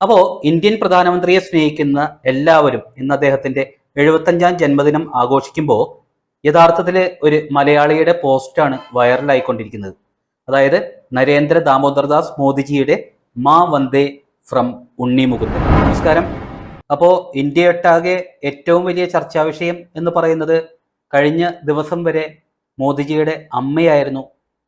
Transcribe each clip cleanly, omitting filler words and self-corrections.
അപ്പോ ഇന്ത്യൻ പ്രധാനമന്ത്രിയെ സ്നേഹിക്കുന്ന എല്ലാവരും ഇന്ന് അദ്ദേഹത്തിന്റെ 75ാം ജന്മദിനം ആഘോഷിക്കുമ്പോൾ യഥാർത്ഥത്തിൽ ഒരു മലയാളിയുടെ പോസ്റ്റാണ് വൈറലായിക്കൊണ്ടിരിക്കുന്നത്. അതായത് നരേന്ദ്ര ദാമോദർദാസ് മോദിജിയുടെ മാ വന്ദേ ഫ്രം ഉണ്ണി മുകുന്ദൻ. നമസ്കാരം. അപ്പോൾ ഇന്ത്യയൊട്ടാകെ ഏറ്റവും വലിയ ചർച്ചാ വിഷയം എന്ന് പറയുന്നത് കഴിഞ്ഞ ദിവസം വരെ മോദിജിയുടെ അമ്മയായിരുന്നു.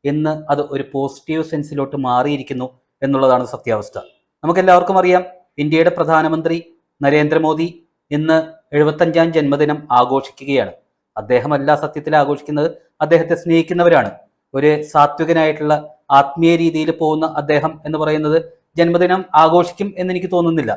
ഇന്ന് അത് ഒരു പോസിറ്റീവ് സെൻസിലോട്ട് മാറിയിരിക്കുന്നു എന്നുള്ളതാണ് സത്യാവസ്ഥ. നമുക്കെല്ലാവർക്കും അറിയാം, ഇന്ത്യയുടെ പ്രധാനമന്ത്രി നരേന്ദ്രമോദി ഇന്ന് 75ാം ജന്മദിനം ആഘോഷിക്കുകയാണ്. അദ്ദേഹമല്ല സത്യത്തിൽ ആഘോഷിക്കുന്നത്, അദ്ദേഹത്തെ സ്നേഹിക്കുന്നവരാണ്. ഒരു സാത്വികനായിട്ടുള്ള ആത്മീയ രീതിയിൽ പോകുന്ന അദ്ദേഹം എന്ന് പറയുന്നത് ജന്മദിനം ആഘോഷിക്കും എന്ന് എനിക്ക് തോന്നുന്നില്ല.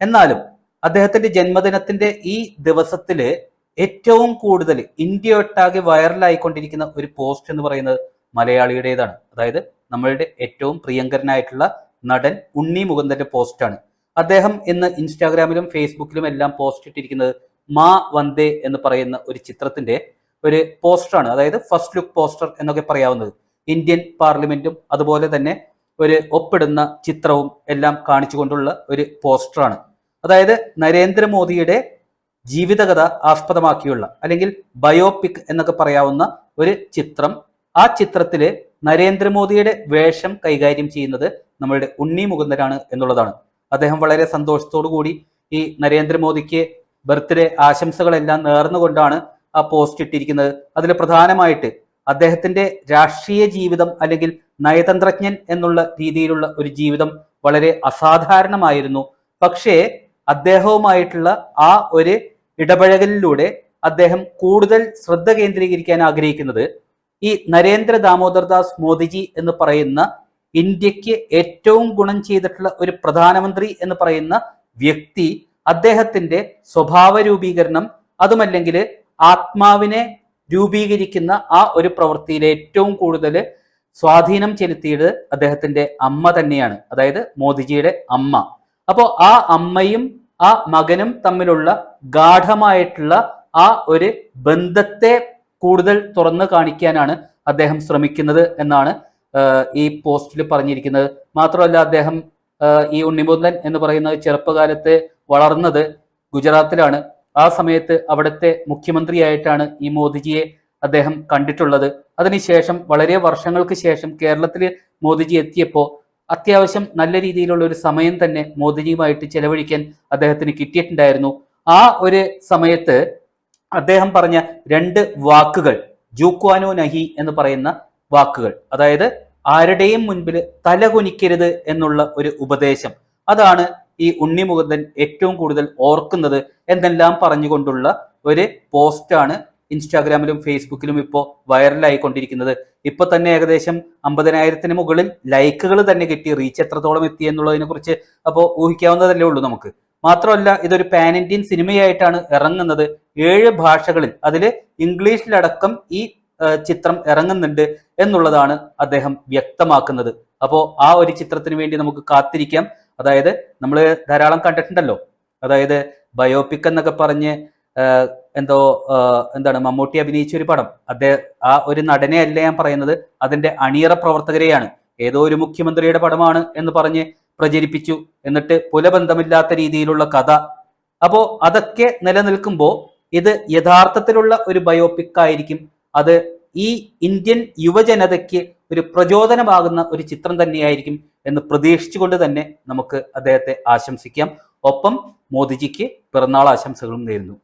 എന്നാലും അദ്ദേഹത്തിന്റെ ജന്മദിനത്തിന്റെ ഈ ദിവസത്തില് ഏറ്റവും കൂടുതൽ ഇന്ത്യയൊട്ടാകെ വൈറലായിക്കൊണ്ടിരിക്കുന്ന ഒരു പോസ്റ്റ് എന്ന് പറയുന്നത് മലയാളിയുടേതാണ്. അതായത് നമ്മളുടെ ഏറ്റവും പ്രിയങ്കരനായിട്ടുള്ള നടൻ ഉണ്ണി മുകുന്ദന്റെ പോസ്റ്റാണ്. അദ്ദേഹം ഇന്ന് ഇൻസ്റ്റാഗ്രാമിലും ഫേസ്ബുക്കിലും എല്ലാം പോസ്റ്റ് ഇട്ടിരിക്കുന്നത് മാ വന്ദേ എന്ന് പറയുന്ന ഒരു ചിത്രത്തിന്റെ ഒരു പോസ്റ്ററാണ്. അതായത് ഫസ്റ്റ് ലുക്ക് പോസ്റ്റർ എന്നൊക്കെ പറയാവുന്നത്. ഇന്ത്യൻ പാർലമെന്റും അതുപോലെ തന്നെ ഒരു ഒപ്പിടുന്ന ചിത്രവും എല്ലാം കാണിച്ചുകൊണ്ടുള്ള ഒരു പോസ്റ്ററാണ്. അതായത് നരേന്ദ്രമോദിയുടെ ജീവിതകഥ ആസ്പദമാക്കിയുള്ള അല്ലെങ്കിൽ ബയോപിക് എന്നൊക്കെ പറയാവുന്ന ഒരു ചിത്രം. ആ ചിത്രത്തില് നരേന്ദ്രമോദിയുടെ വേഷം കൈകാര്യം ചെയ്യുന്നത് നമ്മളുടെ ഉണ്ണി മുകുന്ദനാണ് എന്നുള്ളതാണ്. അദ്ദേഹം വളരെ സന്തോഷത്തോടു കൂടി ഈ നരേന്ദ്രമോദിക്ക് ബർത്ത്ഡേ ആശംസകളെല്ലാം നേർന്നുകൊണ്ടാണ് ആ പോസ്റ്റ് ഇട്ടിരിക്കുന്നത്. അതിൽ പ്രധാനമായിട്ട് അദ്ദേഹത്തിന്റെ രാഷ്ട്രീയ ജീവിതം അല്ലെങ്കിൽ നയതന്ത്രജ്ഞൻ എന്നുള്ള രീതിയിലുള്ള ഒരു ജീവിതം വളരെ അസാധാരണമായിരുന്നു. പക്ഷേ അദ്ദേഹവുമായിട്ടുള്ള ആ ഒരു ഇടപഴകലിലൂടെ അദ്ദേഹം കൂടുതൽ ശ്രദ്ധ കേന്ദ്രീകരിക്കാൻ ആഗ്രഹിക്കുന്നത് ഈ നരേന്ദ്ര ദാമോദർദാസ് മോദിജി എന്ന് പറയുന്ന ഇന്ത്യക്ക് ഏറ്റവും ഗുണം ചെയ്തിട്ടുള്ള ഒരു പ്രധാനമന്ത്രി എന്ന് പറയുന്ന വ്യക്തി, അദ്ദേഹത്തിന്റെ സ്വഭാവ രൂപീകരണം, അതുമല്ലെങ്കിൽ ആത്മാവിനെ രൂപീകരിക്കുന്ന ആ ഒരു പ്രവൃത്തിയിൽ ഏറ്റവും കൂടുതൽ സ്വാധീനം ചെലുത്തിയത് അദ്ദേഹത്തിന്റെ അമ്മ തന്നെയാണ്. അതായത് മോദിജിയുടെ അമ്മ. അപ്പോൾ ആ അമ്മയും ആ മകനും തമ്മിലുള്ള ഗാഠമായിട്ടുള്ള ആ ഒരു ബന്ധത്തെ കൂടുതൽ തുറന്നു കാണിക്കാനാണ് അദ്ദേഹം ശ്രമിക്കുന്നത് എന്നാണ് ഈ പോസ്റ്റിൽ പറഞ്ഞിരിക്കുന്നത്. മാത്രമല്ല, അദ്ദേഹം ഈ ഉണ്ണിമുകുന്ദൻ എന്ന് പറയുന്ന ചെറുപ്പകാലത്ത് വളർന്നത് ഗുജറാത്തിലാണ്. ആ സമയത്ത് അവിടുത്തെ മുഖ്യമന്ത്രിയായിട്ടാണ് ഈ മോദിജിയെ അദ്ദേഹം കണ്ടിട്ടുള്ളത്. അതിനുശേഷം വളരെ വർഷങ്ങൾക്ക് ശേഷം കേരളത്തിൽ മോദിജി എത്തിയപ്പോൾ അത്യാവശ്യം നല്ല രീതിയിലുള്ള ഒരു സമയം തന്നെ മോദിജിയുമായിട്ട് ചെലവഴിക്കാൻ അദ്ദേഹത്തിന് കിട്ടിയിട്ടുണ്ടായിരുന്നു. ആ ഒരു സമയത്ത് അദ്ദേഹം പറഞ്ഞ 2 വാക്കുകൾ, ജൂക്വാനോ നഹി എന്ന് പറയുന്ന വാക്കുകൾ, അതായത് ആരുടെയും മുൻപിൽ തലകുനിക്കരുത് എന്നുള്ള ഒരു ഉപദേശം, അതാണ് ഈ ഉണ്ണി മുകുന്ദൻ ഏറ്റവും കൂടുതൽ ഓർക്കുന്നത് എന്നെല്ലാം പറഞ്ഞുകൊണ്ടുള്ള ഒരു പോസ്റ്റാണ് ഇൻസ്റ്റാഗ്രാമിലും ഫേസ്ബുക്കിലും ഇപ്പോൾ വൈറലായിക്കൊണ്ടിരിക്കുന്നത്. ഇപ്പൊ തന്നെ ഏകദേശം 50,000-ന് മുകളിൽ ലൈക്കുകൾ തന്നെ കിട്ടി. റീച്ച് എത്രത്തോളം എത്തി എന്നുള്ളതിനെ കുറിച്ച് അപ്പോൾ ഊഹിക്കാവുന്നതല്ലേ ഉള്ളൂ നമുക്ക്. മാത്രമല്ല, ഇതൊരു പാൻ ഇന്ത്യൻ സിനിമയായിട്ടാണ് ഇറങ്ങുന്നത്. 7 ഭാഷകളിൽ, അതിൽ ഇംഗ്ലീഷിലടക്കം ഈ ചിത്രം ഇറങ്ങുന്നുണ്ട് എന്നുള്ളതാണ് അദ്ദേഹം വ്യക്തമാക്കുന്നത്. അപ്പോൾ ആ ഒരു ചിത്രത്തിന് വേണ്ടി നമുക്ക് കാത്തിരിക്കാം. അതായത് നമ്മൾ ധാരാളം കണ്ടിട്ടുണ്ടല്ലോ, അതായത് ബയോപിക് എന്നൊക്കെ പറഞ്ഞ് എന്താണ് മമ്മൂട്ടി അഭിനയിച്ച ഒരു പടം. ആ ഒരു നടനെ അല്ല ഞാൻ പറയുന്നത്, അതിന്റെ അണിയറ പ്രവർത്തകരെയാണ്. ഏതോ ഒരു മുഖ്യമന്ത്രിയുടെ പടമാണ് എന്ന് പറഞ്ഞ് പ്രചരിപ്പിച്ചു. എന്നിട്ട് പുലബന്ധമില്ലാത്ത രീതിയിലുള്ള കഥ. അപ്പോ അതൊക്കെ നിലനിൽക്കുമ്പോൾ ഇത് യഥാർത്ഥത്തിലുള്ള ഒരു ബയോപിക് ആയിരിക്കും. അത് ഈ ഇന്ത്യൻ യുവജനതയ്ക്ക് ഒരു പ്രചോദനമാകുന്ന ഒരു ചിത്രം തന്നെയായിരിക്കും എന്ന് പ്രതീക്ഷിച്ചുകൊണ്ട് തന്നെ നമുക്ക് അദ്ദേഹത്തെ ആശംസിക്കാം. ഒപ്പം മോദിജിക്ക് പിറന്നാൾ ആശംസകളും നേരുന്നു.